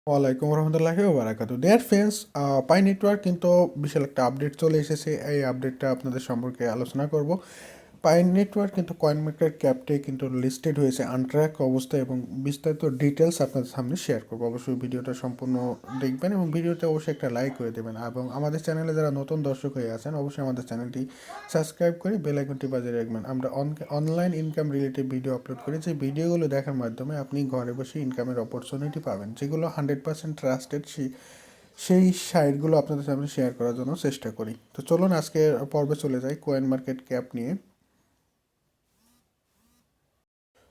ওয়ালাইকুম রহমতুল্লাহি ওবারাকাতু। Dear friends, পাই network কিন্তু বিশাল একটা আপডেট চলে এসেছে। এই আপডেটটা আপনাদের সম্পর্কে আলোচনা করব। পাই নেটওয়ার্ক কিন্তু কয়েন মার্কেট ক্যাপে কিন্তু লিস্টেড হয়েছে আনট্র্যাক অবস্থায়, এবং বিস্তারিত ডিটেলস আপনাদের সামনে শেয়ার করবো। অবশ্যই ভিডিওটা সম্পূর্ণ দেখবেন এবং ভিডিওতে অবশ্যই একটা লাইক করে দেবেন, এবং আমাদের চ্যানেলে যারা নতুন দর্শক হয়ে আছেন অবশ্যই আমাদের চ্যানেলটি সাবস্ক্রাইব করে বেল আইকনটি বাজিয়ে রাখবেন। আমরা online income related video upload করি, যে ভিডিওগুলো দেখার মাধ্যমে আপনি ঘরে বসে ইনকামের অপরচুনিটি পাবেন, যেগুলো 100% ট্রাস্টেড। সেই সাইটগুলো আপনাদের সামনে শেয়ার করার জন্য চেষ্টা করি। তো চলুন আজকে পর্বে চলে যাই কয়েন মার্কেট ক্যাপ নিয়ে।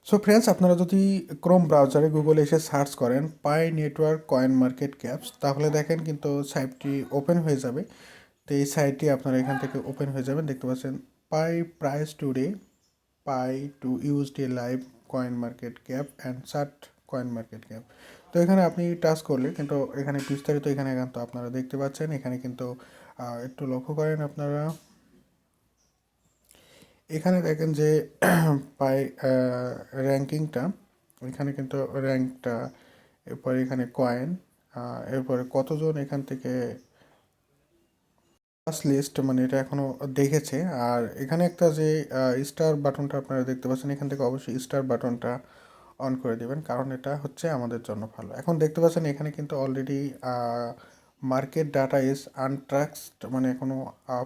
সো ফ্রেন্ডস, আপনারা যদি ক্রোম ব্রাউজারে গুগলে এসে সার্চ করেন পাই নেটওয়ার্ক কয়েন মার্কেট ক্যাপস, তাহলে দেখেন কিন্তু সাইটটি ওপেন হয়ে যাবে। তো এই সাইটটি আপনারা এখান থেকে ওপেন হয়ে যাবেন, দেখতে পাচ্ছেন Pi price today, Pi to USD live coin market cap and chart coin market cap. তো এখানে আপনি টাচ করলে কিন্তু এখানে বিস্তারিত এখানে কিন্তু আপনারা দেখতে পাচ্ছেন। এখানে কিন্তু একটু লক্ষ্য করেন আপনারা, এখানে দেখেন যে পাই র্যাঙ্কিংটা, এখানে কিন্তু র্যাঙ্কটা, এরপরে এখানে কয়েন, এরপরে কতজন এখান থেকে ফার্স্ট লিস্ট মানে এটা এখনও দেখেছে। আর এখানে একটা যে স্টার বাটনটা আপনারা দেখতে পাচ্ছেন, এখান থেকে অবশ্যই স্টার বাটনটা অন করে দিবেন, কারণ এটা হচ্ছে আমাদের জন্য ভালো। এখন দেখতে পাচ্ছেন এখানে কিন্তু অলরেডি মার্কেট ডাটা ইজ আনট্র্যাকড, মানে এখনও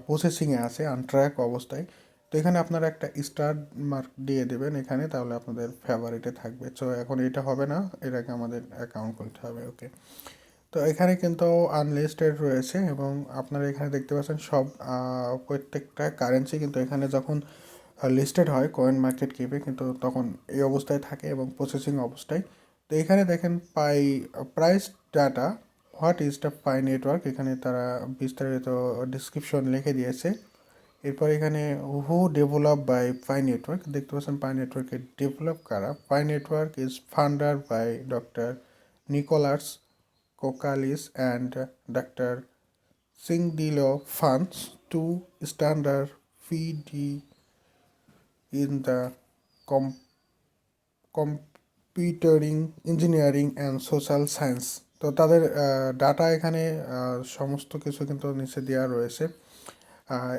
প্রসেসিংয়ে আছে, আনট্র্যাক অবস্থায়। তো এখানে আপনারা একটা স্টার মার্ক দিয়ে দেবেন এখানে, তাহলে আপনাদের ফেভারিটে থাকবে। সো এখন এটা হবে না, এর আগে আমাদের অ্যাকাউন্ট খুলতে হবে। ওকে, তো এখানে কিন্তু আনলিস্টেড রয়েছে, এবং আপনারা এখানে দেখতে পাচ্ছেন সব প্রত্যেকটা কারেন্সি কিন্তু এখানে যখন লিস্টেড হয় কয়েন মার্কেট ক্যাপে কিন্তু তখন এই অবস্থায় থাকে এবং প্রসেসিং অবস্থায়। তো এখানে দেখেন Pi price data, what is the Pi network, এখানে তারা বিস্তারিত ডিসক্রিপশন লিখে দিয়েছে। এরপর এখানে who develop by Pi network, দেখতে পাচ্ছেন পাই নেটওয়ার্কের ডেভেলপ করা। Pi network is founder by doctor Nicolas Kokkalis and doctor Chengdiao Fan two standard PhD in the com- computer engineering and social science. তো তাদের ডাটা এখানে সমস্ত কিছু কিন্তু নিচে দেওয়া রয়েছে।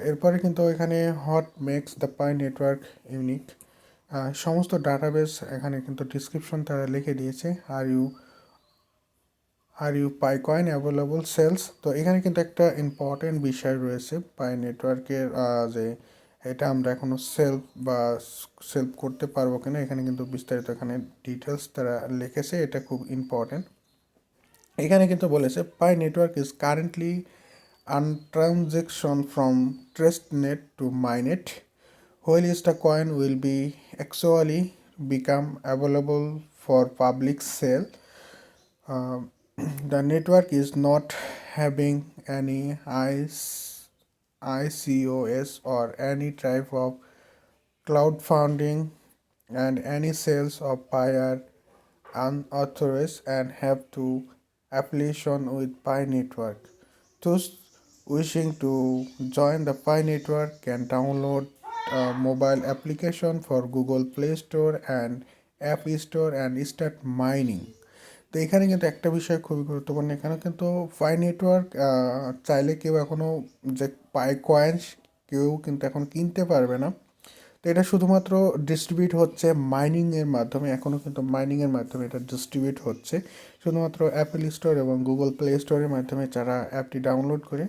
এরপরে কিন্তু এখানে what makes the Pi network unique, সমস্ত ডাটাবেস এখানে কিন্তু ডিসক্রিপশন তারা লিখে দিয়েছে। Are you Pi coin available sales, তো এখানে কিন্তু একটা ইম্পর্টেন্ট বিষয় রয়েছে পাই নেটওয়ার্কের, যে এটা আমরা এখনও সেলফ করতে পারবো কিনা, এখানে কিন্তু বিস্তারিত এখানে ডিটেলস তারা লিখেছে, এটা খুব ইম্পর্টেন্ট। এখানে কিন্তু বলেছে Pi network is currently untransaction from testnet to mainnet, whilst the coin will be actually become available for public sale. Um, the network is not having any ICOS or any type of crowdfunding, and any sales of Pi are unauthorized and have to affiliation with Pi network. Those wishing to join the Pi network can download a mobile application for Google Play Store and App Store and start mining. তো এখানে কিন্তু একটা বিষয় খুবই গুরুত্বপূর্ণ, এখানে কিন্তু পাই network চাইলে কেউ এখনও যে পাই কয়েন্স কেউ কিন্তু এখন কিনতে পারবে না। তো এটা শুধুমাত্র ডিস্ট্রিবিউট হচ্ছে মাইনিংয়ের মাধ্যমে, এখনও কিন্তু মাইনিংয়ের মাধ্যমে এটা ডিস্ট্রিবিউট হচ্ছে। শুধুমাত্র অ্যাপেল স্টোর এবং গুগল প্লে স্টোরের মাধ্যমে যারা অ্যাপটি ডাউনলোড করে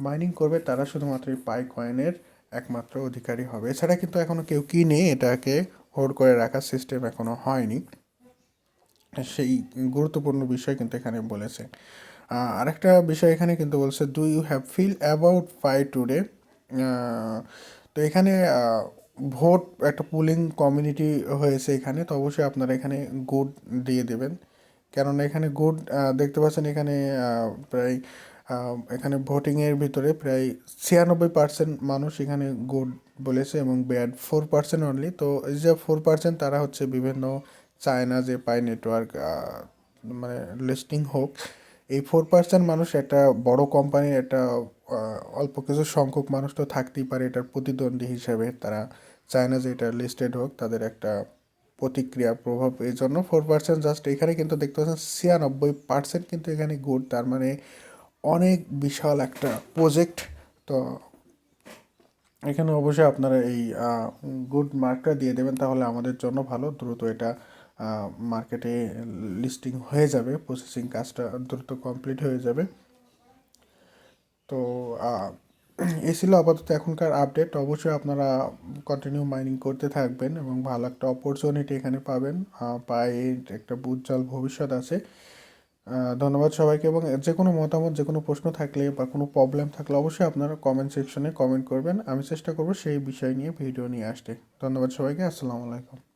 মাইনিং করবে তারা শুধুমাত্র এই পাই কয়েনের একমাত্র অধিকারী হবে। এছাড়া কিন্তু এখনও কেউ কিনে এটাকে হোল্ড করে রাখার সিস্টেম এখনও হয়নি। সেই গুরুত্বপূর্ণ বিষয় কিন্তু এখানে বলেছে। আরেকটা বিষয় এখানে কিন্তু বলছে do you have feel about Pi today. তো এখানে ভোট একটা পুলিং কমিউনিটি হয়েছে এখানে, তো অবশ্যই আপনারা এখানে গুড দিয়ে দেবেন, কেননা এখানে গুড দেখতে পাচ্ছেন এখানে প্রায় এখানে ভোটিংয়ের ভিতরে প্রায় 96% মানুষ এখানে গুড বলেছে এবং ব্যাড 4% অনলি। তো এই যে 4% তারা হচ্ছে বিভিন্ন চায় না যে পাই নেটওয়ার্ক মানে লিস্টিং হোক। এই 4% মানুষ একটা বড় কোম্পানির একটা অল্প কিছু সংখ্যক মানুষ তো থাকতেই পারে এটার প্রতিদ্বন্দ্বী হিসাবে, তারা চায় না যে এটা লিস্টেড হোক, তাদের একটা প্রতিক্রিয়া প্রভাব এই জন্য 4% জাস্ট এখানে কিন্তু দেখতে পাচ্ছেন 96% কিন্তু এখানে গুড, তার মানে অনেক বিশাল একটা প্রজেক্ট। তো এখানে অবশ্যই আপনারা এই গুড মার্কটা দিয়ে দেবেন, তাহলে আমাদের জন্য ভালো, দ্রুত এটা মার্কেটে লিস্টিং হয়ে যাবে, প্রসেসিং কাজটা দ্রুত কমপ্লিট হয়ে যাবে। তো এই ছিল আপাতত এখনকার আপডেট। অবশ্যই আপনারা কন্টিনিউ মাইনিং করতে থাকবেন এবং ভালো একটা অপরচুনিটি এখানে পাবেন, পায়ের একটা উজ্জ্বল ভবিষ্যৎ আছে। ধন্যবাদ সবাইকে, এবং যে কোনো মতামত, যে কোনো প্রশ্ন থাকলে বা কোনো প্রবলেম থাকলে অবশ্যই আপনারা কমেন্ট সেকশনে কমেন্ট করবেন, আমি চেষ্টা করব সেই বিষয় নিয়ে ভিডিও নিয়ে আসতে। ধন্যবাদ সবাইকে, আসসালামু আলাইকুম।